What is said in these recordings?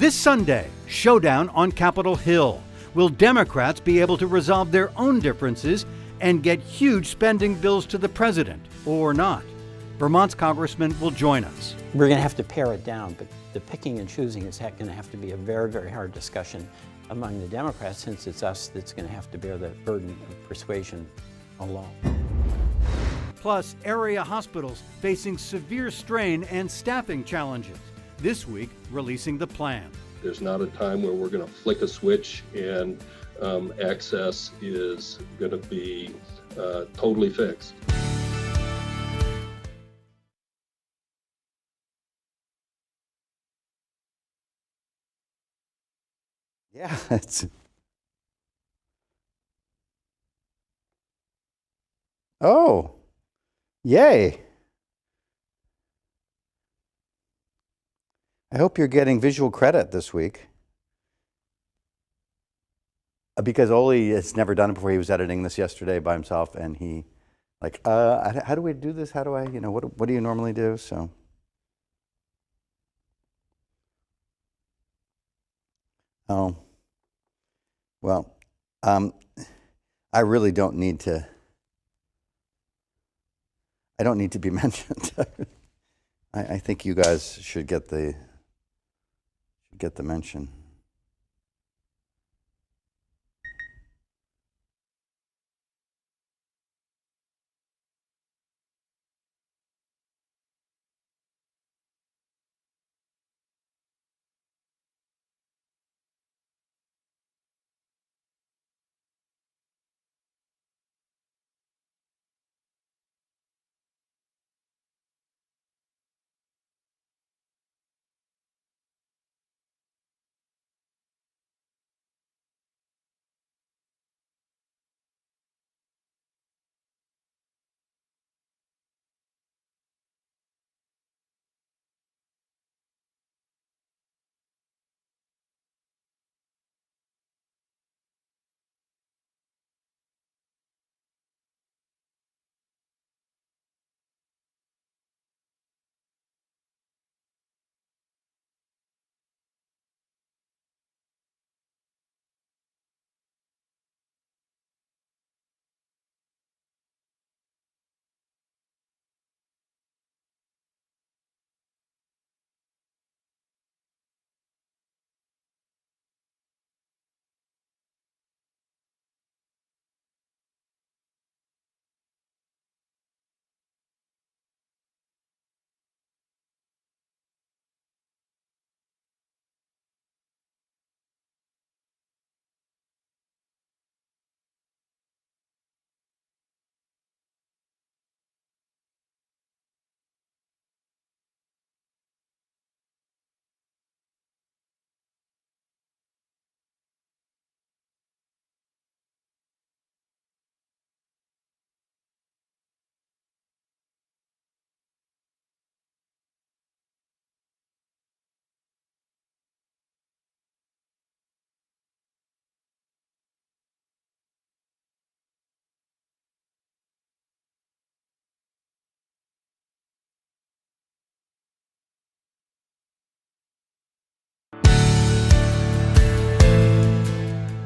This Sunday, showdown on Capitol Hill. Will Democrats be able to resolve their own differences and get huge spending bills to the president, or not? Vermont's congressman will join us. We're going to have to pare it down, but the picking and choosing is going to have to be a very, very hard discussion among the Democrats, since it's us that's going to have to bear the burden of persuasion alone. Plus, area hospitals facing severe strain and staffing challenges. This week, releasing the plan. There's not a time where we're going to flick a switch and access is going to be totally fixed. Yeah, it's... Oh, yay. I hope you're getting visual credit this week. Because Oli has never done it before. He was editing this yesterday by himself, and he, like, how do we do this? How do I, what do you normally do? So, oh, well, I really don't need to. I don't need to be mentioned. I think you guys should get the mention.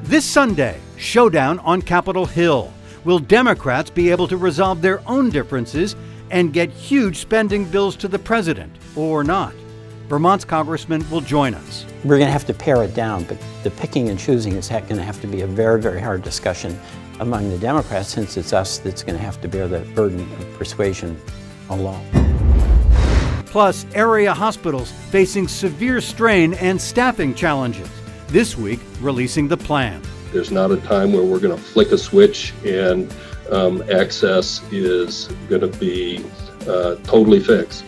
This Sunday, showdown on Capitol Hill. Will Democrats be able to resolve their own differences and get huge spending bills to the president, or not? Vermont's congressman will join us. We're going to have to pare it down, but the picking and choosing is going to have to be a very, very hard discussion among the Democrats, since it's us that's going to have to bear the burden of persuasion alone. Plus, area hospitals facing severe strain and staffing challenges. This week, releasing the plan. There's not a time where we're going to flick a switch and access is going to be totally fixed.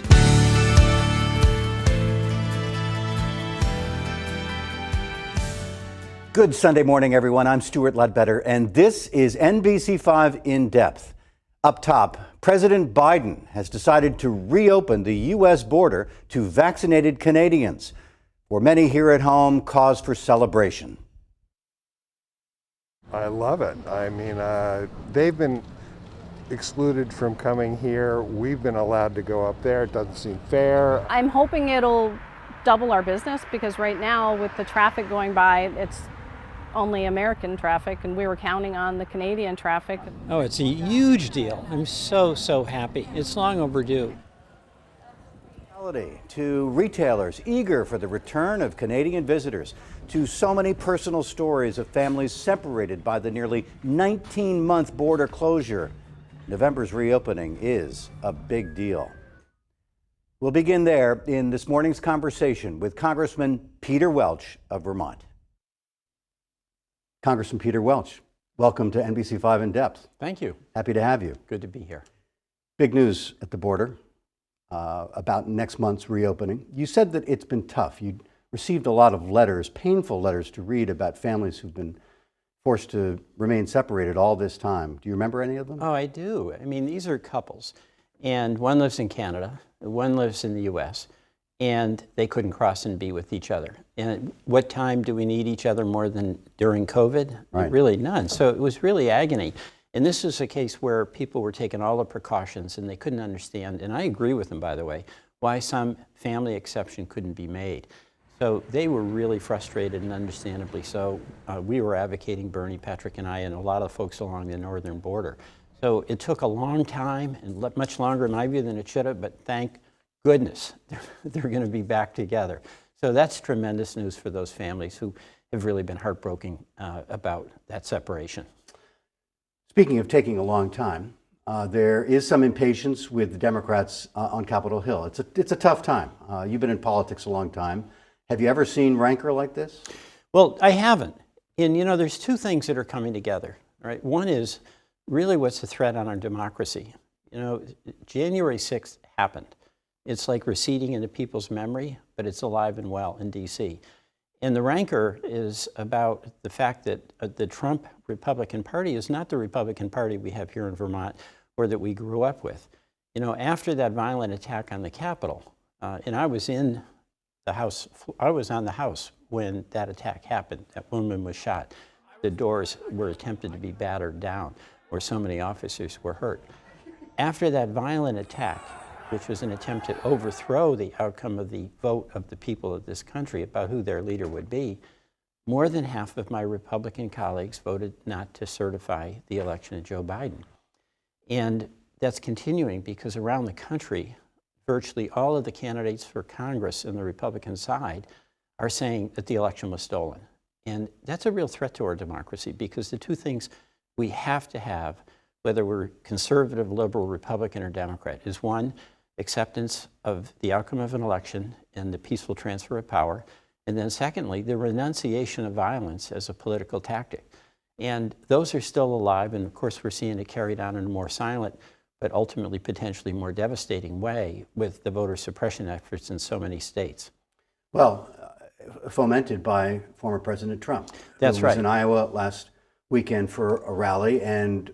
Good Sunday morning, everyone. I'm Stuart Ledbetter, and this is NBC5 In Depth. Up top, President Biden has decided to reopen the U.S. border to vaccinated Canadians. For many here at home, cause for celebration. I love it. I mean, they've been excluded from coming here. We've been allowed to go up there. It doesn't seem fair. I'm hoping it'll double our business, because right now with the traffic going by, it's only American traffic, and we were counting on the Canadian traffic. Oh, it's a huge deal. I'm so happy. It's long overdue. To retailers eager for the return of Canadian visitors, to so many personal stories of families separated by the nearly 19-month border closure, November's reopening is a big deal. We'll begin there in this morning's conversation with Congressman Peter Welch of Vermont. Congressman Peter Welch, welcome to NBC5 In Depth. Thank you. Happy to have you. Good to be here. Big news at the border about next month's reopening. You said that it's been tough. You received a lot of letters, painful letters to read about families who've been forced to remain separated all this time. Do you remember any of them? Oh, I do. I mean, these are couples, and one lives in Canada, one lives in the U.S., and they couldn't cross and be with each other. And what time do we need each other more than during COVID? Right. Really none. So it was really agony. And this is a case where people were taking all the precautions and they couldn't understand, and I agree with them, by the way, why some family exception couldn't be made. So they were really frustrated, and understandably so. We were advocating, Bernie, Patrick, and I, and a lot of folks along the northern border. So it took a long time, and much longer in my view than it should have, but thank goodness they're going to be back together. So that's tremendous news for those families who have really been heartbroken about that separation. Speaking of taking a long time, there is some impatience with the Democrats on Capitol Hill. It's a tough time. You've been in politics a long time. Have you ever seen rancor like this? Well, I haven't. And you know, there's two things that are coming together, right? One is really what's the threat on our democracy. You know, January 6th happened. It's like receding into people's memory, but it's alive and well in D.C. And the rancor is about the fact that the Trump Republican Party is not the Republican Party we have here in Vermont or that we grew up with. You know, after that violent attack on the Capitol, and I was in the House, I was on the House when that attack happened. That woman was shot. The doors were attempted to be battered down, where so many officers were hurt. After that violent attack, which was an attempt to overthrow the outcome of the vote of the people of this country about who their leader would be, more than half of my Republican colleagues voted not to certify the election of Joe Biden. And that's continuing because around the country, virtually all of the candidates for Congress on the Republican side are saying that the election was stolen. And that's a real threat to our democracy, because the two things we have to have, whether we're conservative, liberal, Republican, or Democrat, is one, acceptance of the outcome of an election and the peaceful transfer of power, and then secondly, the renunciation of violence as a political tactic. And those are still alive, and of course we're seeing it carried on in a more silent, but ultimately potentially more devastating way with the voter suppression efforts in so many states. Well, fomented by former President Trump. That's who right. was in Iowa last weekend for a rally, and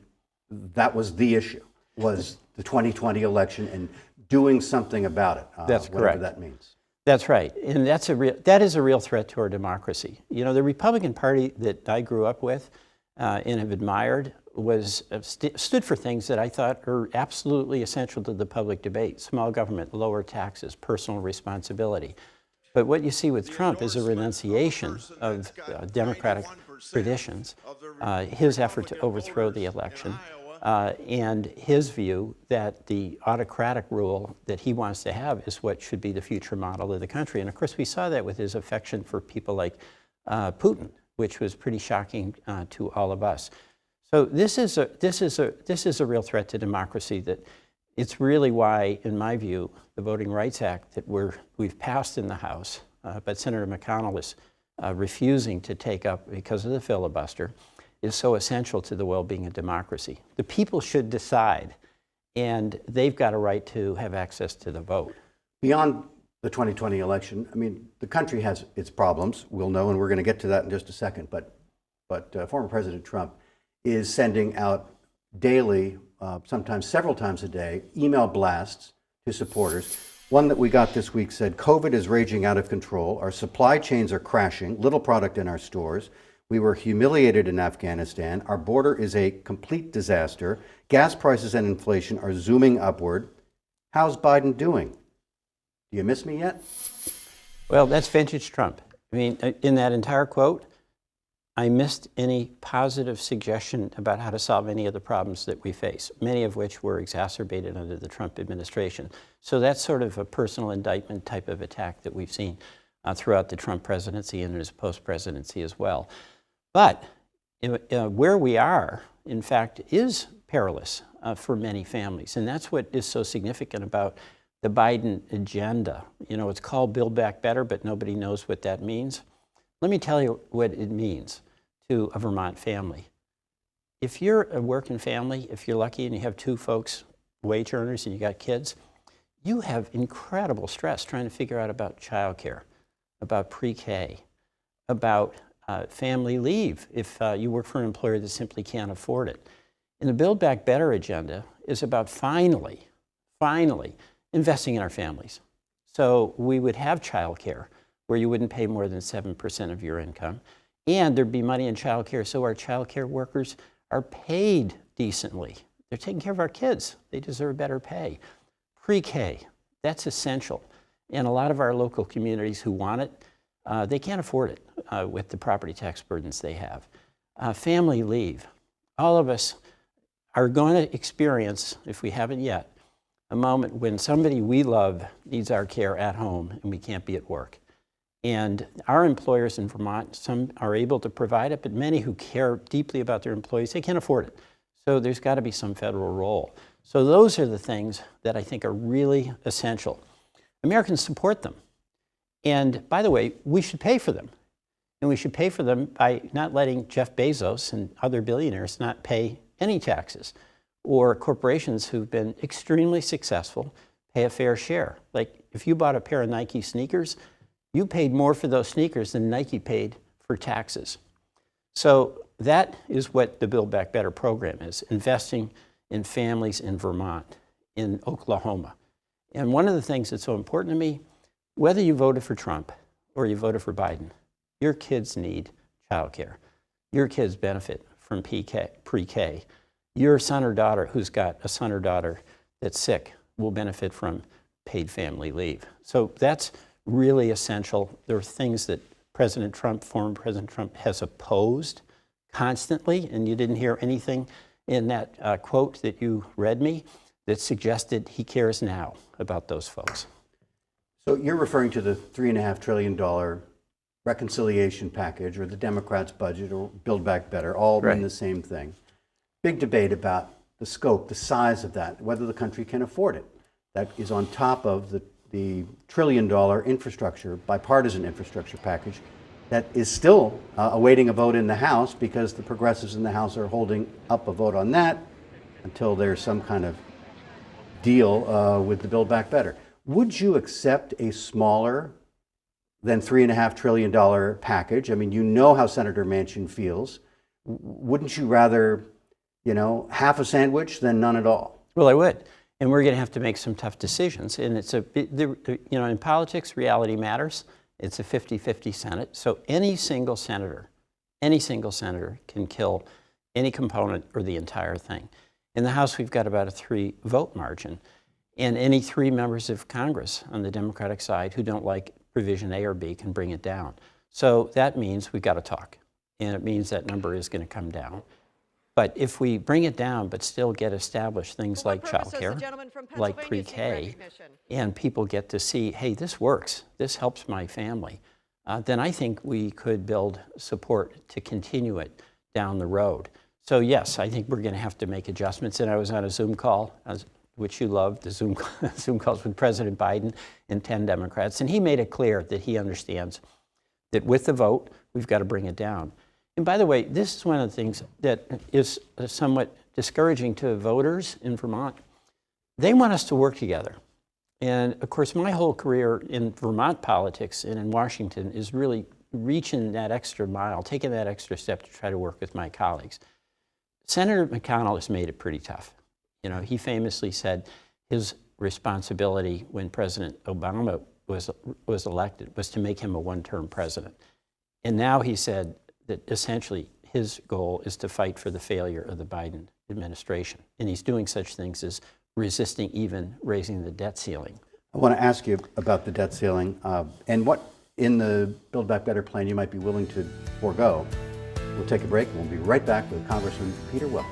that was the issue, was the 2020 election and doing something about it. That's whatever correct. that means. That's right, and that is a real threat to our democracy. You know, the Republican Party that I grew up with and have admired was stood for things that I thought are absolutely essential to the public debate: small government, lower taxes, personal responsibility. But what you see with Trump is a renunciation of democratic traditions, his effort to overthrow the election, and his view that the autocratic rule that he wants to have is what should be the future model of the country. And of course, we saw that with his affection for people like Putin, which was pretty shocking to all of us. So this is a real threat to democracy. That it's really why, in my view, the Voting Rights Act that we've passed in the House, but Senator McConnell is refusing to take up because of the filibuster, is so essential to the well-being of democracy. The people should decide, and they've got a right to have access to the vote. Beyond the 2020 election, I mean, the country has its problems, we'll know, and we're going to get to that in just a second, but former President Trump is sending out daily, sometimes several times a day, email blasts to supporters. One that we got this week said, "COVID is raging out of control. Our supply chains are crashing, little product in our stores. We were humiliated in Afghanistan. Our border is a complete disaster. Gas prices and inflation are zooming upward. How's Biden doing? Do you miss me yet?" Well, that's vintage Trump. I mean, in that entire quote, I missed any positive suggestion about how to solve any of the problems that we face, many of which were exacerbated under the Trump administration. So that's sort of a personal indictment type of attack that we've seen throughout the Trump presidency and his post-presidency as well. But where we are, in fact, is perilous for many families. And that's what is so significant about the Biden agenda. You know, it's called Build Back Better, but nobody knows what that means. Let me tell you what it means to a Vermont family. If you're a working family, if you're lucky and you have two folks, wage earners, and you got kids, you have incredible stress trying to figure out about childcare, about pre-K, about family leave if you work for an employer that simply can't afford it. And the Build Back Better agenda is about finally investing in our families. So we would have childcare where you wouldn't pay more than 7% of your income. And there'd be money in childcare so our childcare workers are paid decently. They're taking care of our kids. They deserve better pay. Pre-K, that's essential. And a lot of our local communities who want it, they can't afford it with the property tax burdens they have. Family leave. All of us are going to experience, if we haven't yet, a moment when somebody we love needs our care at home and we can't be at work. And our employers in Vermont, some are able to provide it, but many who care deeply about their employees, they can't afford it. So there's got to be some federal role. So those are the things that I think are really essential. Americans support them. And by the way, we should pay for them. And we should pay for them by not letting Jeff Bezos and other billionaires not pay any taxes, or corporations who've been extremely successful pay a fair share. Like if you bought a pair of Nike sneakers, you paid more for those sneakers than Nike paid for taxes. So that is what the Build Back Better program is, investing in families in Vermont, in Oklahoma. And one of the things that's so important to me, whether you voted for Trump or you voted for Biden, your kids need childcare. Your kids benefit from pre-K. Your son or daughter who's got a son or daughter that's sick will benefit from paid family leave. So that's really essential. There are things that President Trump, former President Trump, has opposed constantly, and you didn't hear anything in that quote that you read me that suggested he cares now about those folks. So you're referring to the $3.5 trillion reconciliation package, or the Democrats' budget, or Build Back Better, all mean the same thing. Big debate about the scope, the size of that, whether the country can afford it. That is on top of the $1 trillion infrastructure, bipartisan infrastructure package that is still awaiting a vote in the House, because the progressives in the House are holding up a vote on that until there's some kind of deal with the Build Back Better. Would you accept a smaller than $3.5 trillion package? I mean, you know how Senator Manchin feels. Wouldn't you rather, you know, half a sandwich than none at all? Well, I would. And we're going to have to make some tough decisions. And it's you know, in politics, reality matters. It's a 50-50 Senate. So any single senator can kill any component or the entire thing. In the House, we've got about a 3-vote margin. And any 3 members of Congress on the Democratic side who don't like provision A or B can bring it down. So that means we've got to talk. And it means that number is going to come down. But if we bring it down but still get established things like childcare, like pre-K, and people get to see, hey, this works, this helps my family, then I think we could build support to continue it down the road. So yes, I think we're going to have to make adjustments. And I was on a Zoom call, which you loved, the Zoom calls with President Biden and 10 Democrats. And he made it clear that he understands that with the vote, we've got to bring it down. And by the way, this is one of the things that is somewhat discouraging to voters in Vermont. They want us to work together. And of course, my whole career in Vermont politics and in Washington is really reaching that extra mile, taking that extra step to try to work with my colleagues. Senator McConnell has made it pretty tough. You know, he famously said his responsibility when President Obama was elected was to make him a one-term president. And now he said that essentially his goal is to fight for the failure of the Biden administration. And he's doing such things as resisting even raising the debt ceiling. I want to ask you about the debt ceiling and what in the Build Back Better plan you might be willing to forego. We'll take a break and we'll be right back with Congressman Peter Welch.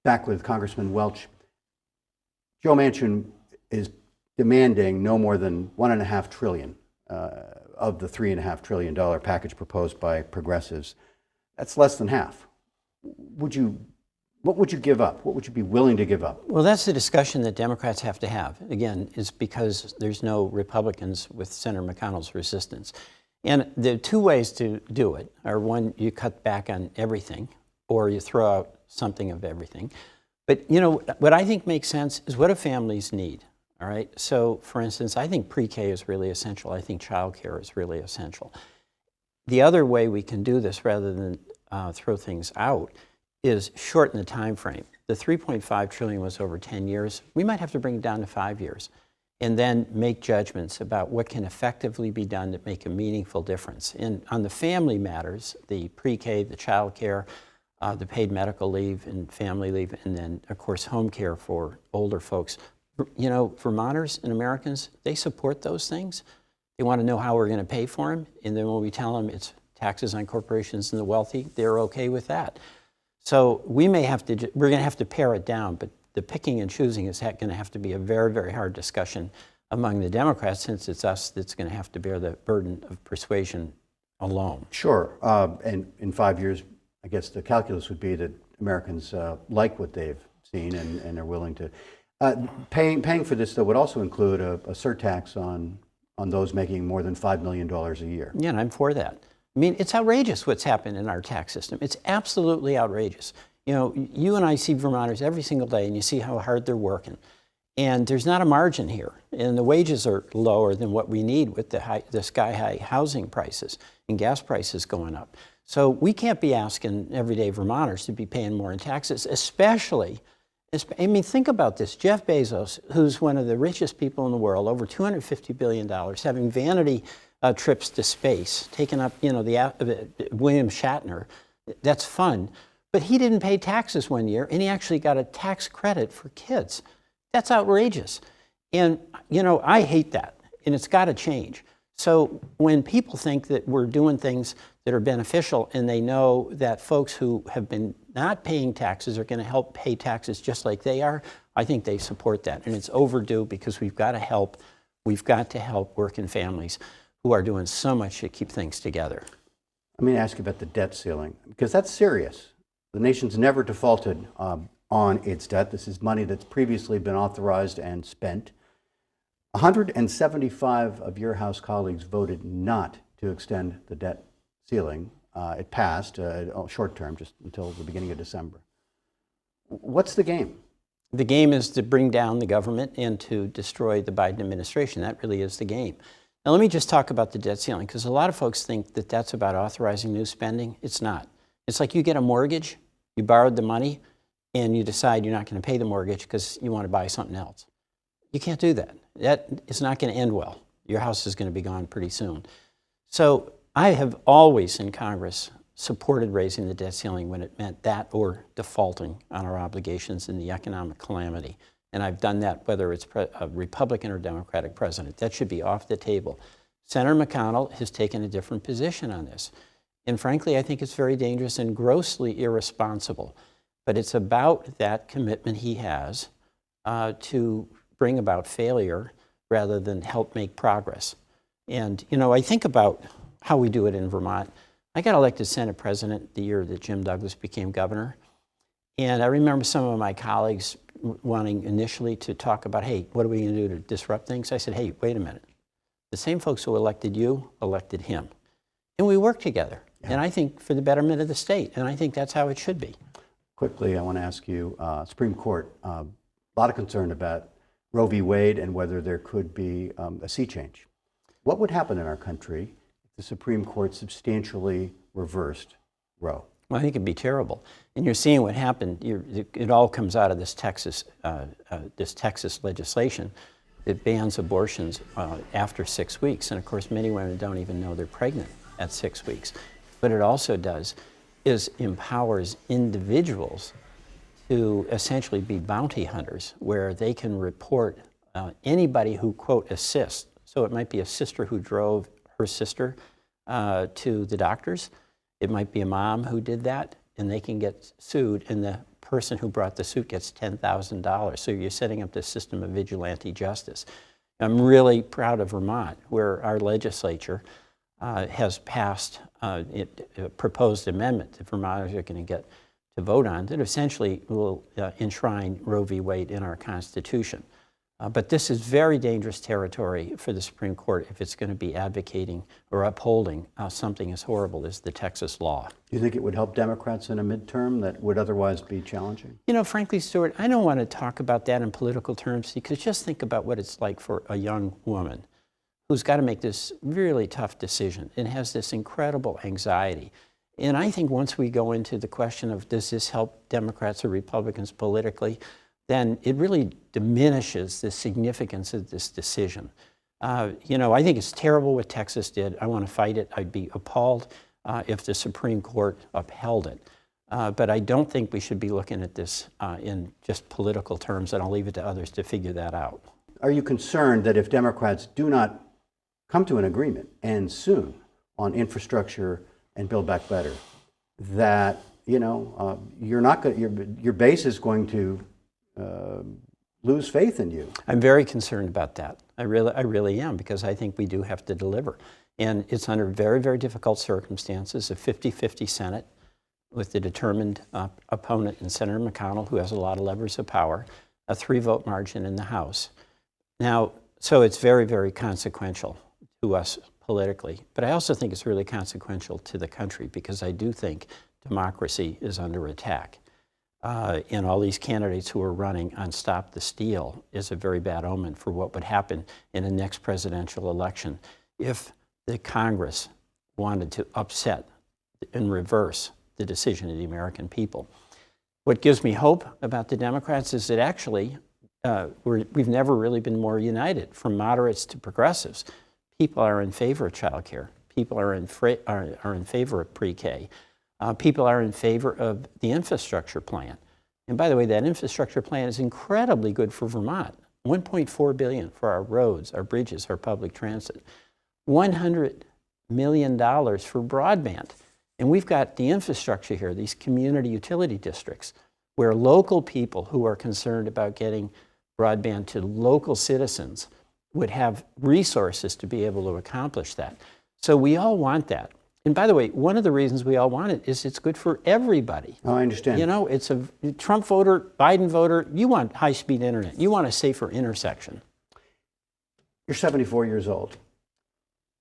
Back with Congressman Welch. Joe Manchin is demanding no more than $1.5 trillion of the $3.5 trillion package proposed by progressives. That's less than half. What would you give up? What would you be willing to give up? Well, that's the discussion that Democrats have to have. Again, it's because there's no Republicans with Senator McConnell's resistance. And the two ways to do it are, one, you cut back on everything, or you throw out something of everything. But you know, what I think makes sense is what do families need, all right? So for instance, I think pre-K is really essential. I think childcare is really essential. The other way we can do this rather than throw things out is shorten the time frame. The $3.5 trillion was over 10 years. We might have to bring it down to 5 years and then make judgments about what can effectively be done to make a meaningful difference. And on the family matters, the pre-K, the childcare, the paid medical leave and family leave, and then, of course, home care for older folks. You know, Vermonters and Americans, they support those things. They want to know how we're going to pay for them. And then when we tell them it's taxes on corporations and the wealthy, they're okay with that. So we may have to, we're going to have to pare it down, but the picking and choosing is going to have to be a very, very hard discussion among the Democrats, since it's us that's going to have to bear the burden of persuasion alone. Sure, and in 5 years, I guess the calculus would be that Americans like what they've seen and are willing to. Paying for this, though, would also include a surtax on those making more than $5 million a year. Yeah, and I'm for that. I mean, it's outrageous what's happened in our tax system. It's absolutely outrageous. You know, you and I see Vermonters every single day, and you see how hard they're working. And there's not a margin here. And the wages are lower than what we need with the sky-high housing prices and gas prices going up. So we can't be asking everyday Vermonters to be paying more in taxes, especially, I mean, think about this. Jeff Bezos, who's one of the richest people in the world, over $250 billion, having vanity trips to space, taking up, you know, William Shatner. That's fun. But he didn't pay taxes one year, and he actually got a tax credit for kids. That's outrageous. And, you know, I hate that, and it's got to change. So when people think that we're doing things that are beneficial and they know that folks who have been not paying taxes are going to help pay taxes just like they are, I think they support that. And it's overdue, because we've got to help working families who are doing so much to keep things together. Let me ask you about the debt ceiling, because that's serious. The nation's never defaulted on its debt. This is money that's previously been authorized and spent. 175 of your House colleagues voted not to extend the debt ceiling. It passed short term, just until the beginning of December. What's the game? The game is to bring down the government and to destroy the Biden administration. That really is the game. Now let me just talk about the debt ceiling, because a lot of folks think that that's about authorizing new spending. It's not. It's like you get a mortgage, you borrowed the money, and you decide you're not going to pay the mortgage because you want to buy something else. You can't do that. That is not going to end well. Your house is going to be gone pretty soon. So I have always in Congress supported raising the debt ceiling when it meant that or defaulting on our obligations in the economic calamity. And I've done that whether it's a Republican or Democratic president. That should be off the table. Senator McConnell has taken a different position on this. And frankly, I think it's very dangerous and grossly irresponsible. But it's about that commitment he has to bring about failure rather than help make progress. And, you know, I think about how we do it in Vermont. I got elected Senate president the year that Jim Douglas became governor. And I remember some of my colleagues wanting initially to talk about, hey, what are we going to do to disrupt things? I said, hey, wait a minute. The same folks who elected you elected him. And we worked together. Yeah. And I think for the betterment of the state. And I think that's how it should be. Quickly, I want to ask you, Supreme Court, a lot of concern about Roe v. Wade and whether there could be a sea change. What would happen in our country if the Supreme Court substantially reversed Roe? Well, I think it'd be terrible. And you're seeing what happened. It all comes out of this Texas legislation that bans abortions after 6 weeks. And of course, many women don't even know they're pregnant at 6 weeks. What it also does is empowers individuals to essentially be bounty hunters, where they can report anybody who, quote, assists. So it might be a sister who drove her sister to the doctors. It might be a mom who did that, and they can get sued, and the person who brought the suit gets $10,000. So you're setting up this system of vigilante justice. I'm really proud of Vermont, where our legislature has passed a proposed amendment that Vermonters are going to get to vote on that essentially will enshrine Roe v. Wade in our Constitution. But this is very dangerous territory for the Supreme Court if it's going to be advocating or upholding something as horrible as the Texas law. Do you think it would help Democrats in a midterm that would otherwise be challenging? You know, frankly, Stuart, I don't want to talk about that in political terms, because just think about what it's like for a young woman who's got to make this really tough decision and has this incredible anxiety. And I think once we go into the question of does this help Democrats or Republicans politically, then it really diminishes the significance of this decision. You know, I think it's terrible what Texas did. I want to fight it. I'd be appalled if the Supreme Court upheld it. But I don't think we should be looking at this in just political terms, and I'll leave it to others to figure that out. Are you concerned that if Democrats do not come to an agreement, and soon, on infrastructure and Build Back Better, that, you know, you're not going, your base is going to lose faith in you? I'm very concerned about that. I really am, because I think we do have to deliver. And it's under very, very difficult circumstances, a 50-50 Senate with the determined opponent in Senator McConnell, who has a lot of levers of power, a 3-vote margin in the House. Now, so it's very, very consequential to us politically. But I also think it's really consequential to the country, because I do think democracy is under attack. And all these candidates who are running on Stop the Steal is a very bad omen for what would happen in the next presidential election if the Congress wanted to upset and reverse the decision of the American people. What gives me hope about the Democrats is that actually we've never really been more united, from moderates to progressives. People are in favor of child care. People are in favor of pre-K. People are in favor of the infrastructure plan. And by the way, that infrastructure plan is incredibly good for Vermont. $1.4 billion for our roads, our bridges, our public transit. $100 million for broadband. And we've got the infrastructure here, these community utility districts, where local people who are concerned about getting broadband to local citizens would have resources to be able to accomplish that. So we all want that. And by the way, one of the reasons we all want it is it's good for everybody. Oh, I understand. You know, it's a Trump voter, Biden voter, you want high-speed internet. You want a safer intersection. You're 74 years old.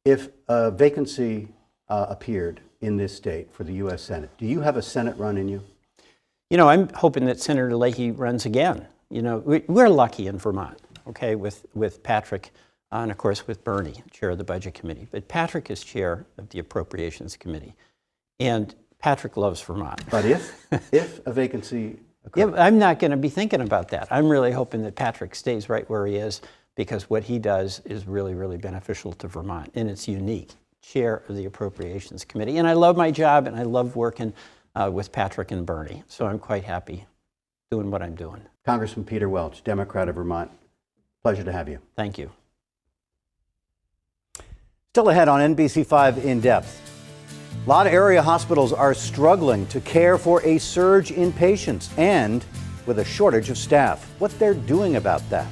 If a vacancy appeared in this state for the U.S. Senate, do you have a Senate run in you? You know, I'm hoping that Senator Leahy runs again. You know, we're lucky in Vermont, okay, with Patrick, and of course with Bernie, chair of the Budget Committee. But Patrick is chair of the Appropriations Committee. And Patrick loves Vermont. But if a vacancy occurs? Yeah, I'm not going to be thinking about that. I'm really hoping that Patrick stays right where he is, because what he does is really, really beneficial to Vermont, and it's unique. Chair of the Appropriations Committee. And I love my job, and I love working with Patrick and Bernie. So I'm quite happy doing what I'm doing. Congressman Peter Welch, Democrat of Vermont. Pleasure to have you. Thank you. Still ahead on NBC5 In Depth. A lot of area hospitals are struggling to care for a surge in patients and with a shortage of staff. What they're doing about that.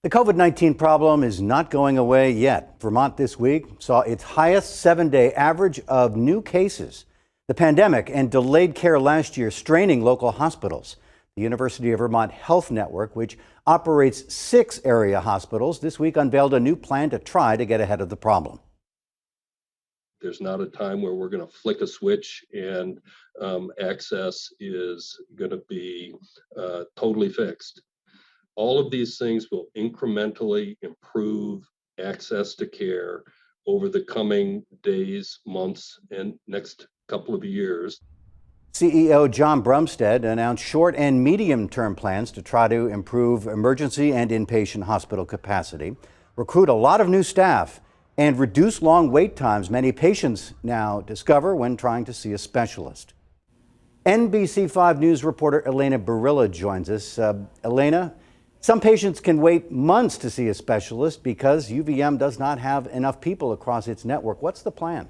The COVID-19 problem is not going away yet. Vermont this week saw its highest 7-day average of new cases. The pandemic and delayed care last year straining local hospitals. The University of Vermont Health Network, which operates 6 area hospitals, this week unveiled a new plan to try to get ahead of the problem. There's not a time where we're going to flick a switch and access is going to be totally fixed. All of these things will incrementally improve access to care over the coming days, months, and next couple of years. CEO John Brumsted announced short and medium-term plans to try to improve emergency and inpatient hospital capacity, recruit a lot of new staff, and reduce long wait times many patients now discover when trying to see a specialist. NBC5 News reporter Elena Barilla joins us. Elena, some patients can wait months to see a specialist because UVM does not have enough people across its network. What's the plan?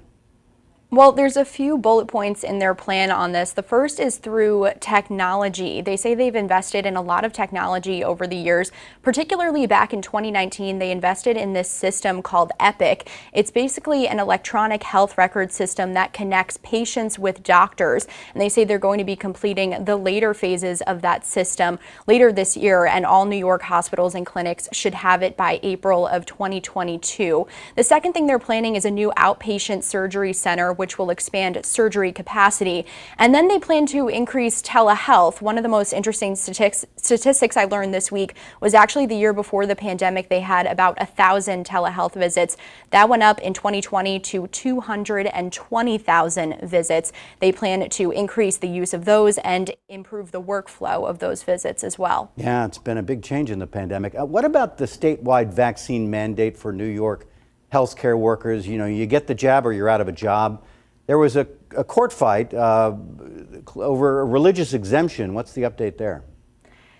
Well, there's a few bullet points in their plan on this. The first is through technology. They say they've invested in a lot of technology over the years, particularly back in 2019. They invested in this system called Epic. It's basically an electronic health record system that connects patients with doctors. And they say they're going to be completing the later phases of that system later this year, and all New York hospitals and clinics should have it by April of 2022. The second thing they're planning is a new outpatient surgery center, which will expand surgery capacity. And then they plan to increase telehealth. One of the most interesting statistics I learned this week was actually the year before the pandemic, they had about 1,000 telehealth visits. That went up in 2020 to 220,000 visits. They plan to increase the use of those and improve the workflow of those visits as well. Yeah, it's been a big change in the pandemic. What about the statewide vaccine mandate for New York healthcare workers? You know, you get the jab or you're out of a job. There was a court fight over a religious exemption. What's the update there?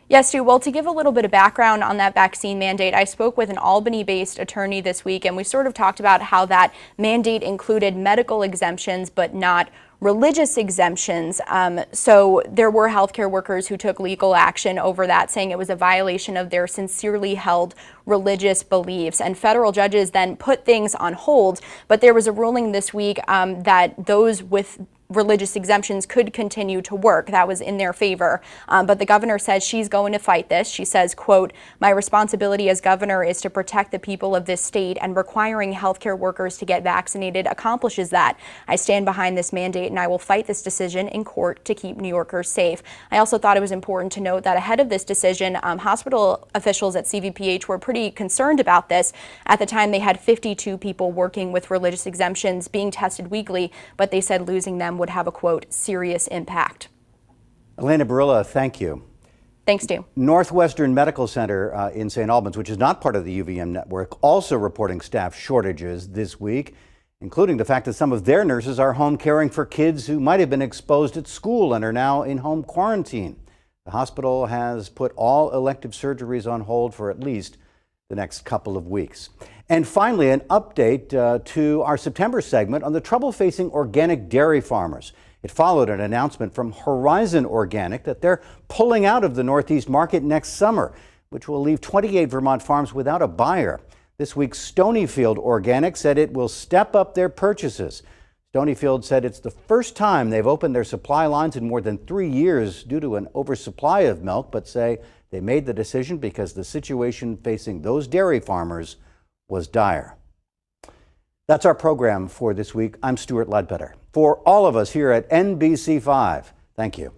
Yes, Stu. Well, to give a little bit of background on that vaccine mandate, I spoke with an Albany-based attorney this week, and we sort of talked about how that mandate included medical exemptions, but not religious exemptions. So there were healthcare workers who took legal action over that, saying it was a violation of their sincerely held religious beliefs. And federal judges then put things on hold. But there was a ruling this week that those with religious exemptions could continue to work. That was in their favor. But the governor says she's going to fight this. She says, quote, "My responsibility as governor is to protect the people of this state, and requiring healthcare workers to get vaccinated accomplishes that. I stand behind this mandate, and I will fight this decision in court to keep New Yorkers safe." I also thought it was important to note that ahead of this decision, hospital officials at CVPH were pretty concerned about this. At the time, they had 52 people working with religious exemptions being tested weekly, but they said losing them would have a, quote, serious impact. Elena Barilla, thank you. Thanks, Stu. Northwestern Medical Center in St. Albans, which is not part of the UVM network, also reporting staff shortages this week, including the fact that some of their nurses are home caring for kids who might have been exposed at school and are now in home quarantine. The hospital has put all elective surgeries on hold for at least the next couple of weeks. And finally, an update to our September segment on the trouble facing organic dairy farmers. It followed an announcement from Horizon Organic that they're pulling out of the Northeast market next summer, which will leave 28 Vermont farms without a buyer. This week, Stonyfield Organic said it will step up their purchases. Stonyfield said it's the first time they've opened their supply lines in more than 3 years due to an oversupply of milk, but say they made the decision because the situation facing those dairy farmers was dire. That's our program for this week. I'm Stuart Ledbetter. For all of us here at NBC5, thank you.